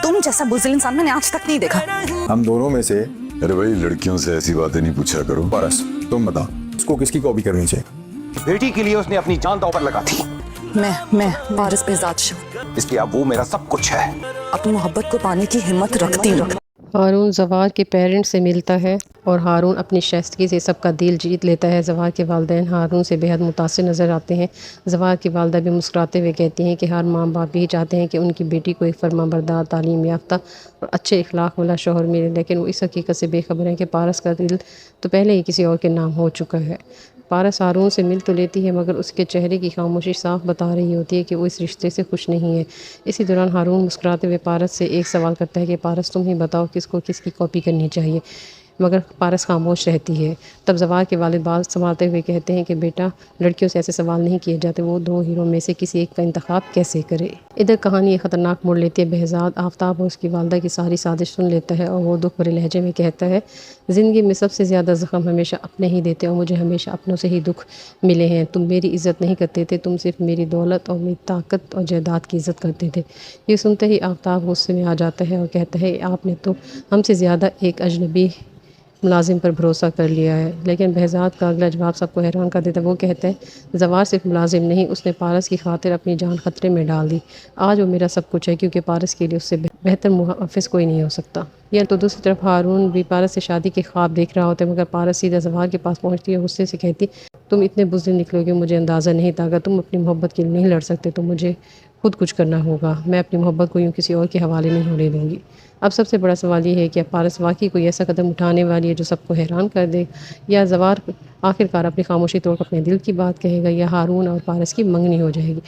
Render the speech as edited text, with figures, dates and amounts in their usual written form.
तुम जैसा बुज़दिल इंसान मैंने आज तक नहीं देखा। हम दोनों में से अरे भाई, लड़कियों से ऐसी बातें नहीं पूछा करो। पारस, तुम बताओ उसको किसकी कॉपी करनी चाहिए? बेटी के लिए उसने अपनी जान दांव पर लगा थी, मैं पारस बेजाद हूँ। इसलिए अब वो मेरा सब कुछ है। अपनी मोहब्बत को पाने की हिम्मत रखती हूँ। हारून ज़वार के पेरेंट्स से मिलता है और हारून अपनी शाइस्तगी से सबका दिल जीत लेता है। ज़वार के वालिदैन हारून से बेहद मुतासिर नज़र आते हैं। ज़वार की वालदा भी मुस्कुराते हुए कहती हैं कि हर माँ बाप भी चाहते हैं कि उनकी बेटी को एक फरमाबरदार, तालीम याफ्ता और अच्छे इखलाक वाला शौहर मिले, लेकिन वो इस हकीकत से बेखबर हैं कि पारस का दिल तो पहले ही किसी और के नाम हो चुका है। पारस हारून से मिल तो लेती है, मगर उसके चेहरे की खामोशी साफ बता रही होती है कि वो इस रिश्ते से खुश नहीं है। इसी दौरान हारून मुस्कुराते हुए पारस से एक सवाल करता है कि पारस, तुम ही बताओ किसको किसकी कॉपी करनी चाहिए, मगर पारस खामोश रहती है। तब ज़वार के वालिद बात संभालते हुए कहते हैं कि बेटा, लड़कियों से ऐसे सवाल नहीं किए जाते, वो दो हीरो में से किसी एक का इंतखाब कैसे करे। इधर कहानी एक ख़तरनाक मोड़ लेती है। बहजाद आफ्ताब और उसकी वालदा की सारी साजिश सुन लेता है और वो दुख भरे लहजे में कहता है, ज़िंदगी में सबसे ज़्यादा ज़ख्म हमेशा अपने ही देते और मुझे हमेशा अपनों से ही दुख मिले हैं। तुम मेरी इज़्ज़त नहीं करते थे, तुम सिर्फ मेरी दौलत और मेरी ताकत और जायदाद की इज़्ज़त करते थे। ये सुनते ही आफ्ताब गुस्से में आ जाता है और कहता है, आपने तो हमसे ज़्यादा एक अजनबी मुलाजिम पर भरोसा कर लिया है। लेकिन बहजाद का अगला जवाब सबको हैरान कर देता है। वो कहता है, ज़वार सिर्फ मुलाजिम नहीं, उसने पारस की खातिर अपनी जान खतरे में डाल दी। आज वो मेरा सब कुछ है, क्योंकि पारस के लिए उससे बेहतर मुहाफ़िज़ कोई नहीं हो सकता। या तो दूसरी तरफ हारून भी पारस से शादी के ख्वाब देख रहा होता है, मगर पारस सीधा ज़वार के पास पहुँचती है, गुस्से से कहती, तुम इतने बुज़दिल निकलोगे मुझे अंदाज़ा नहीं था। अगर तुम अपनी मोहब्बत के लिए नहीं लड़ सकते तो मुझे खुद कुछ करना होगा। मैं अपनी मोहब्बत को यूँ किसी और के हवाले नहीं होने दूँगी। अब सबसे बड़ा सवाल ये है कि पारस वाकई कोई ऐसा कदम उठाने वाली है जो सबको हैरान कर दे, या ज़वार आखिरकार अपनी खामोशी तोड़ अपने दिल की बात कहेगा, या हारून और पारस की मंगनी हो जाएगी।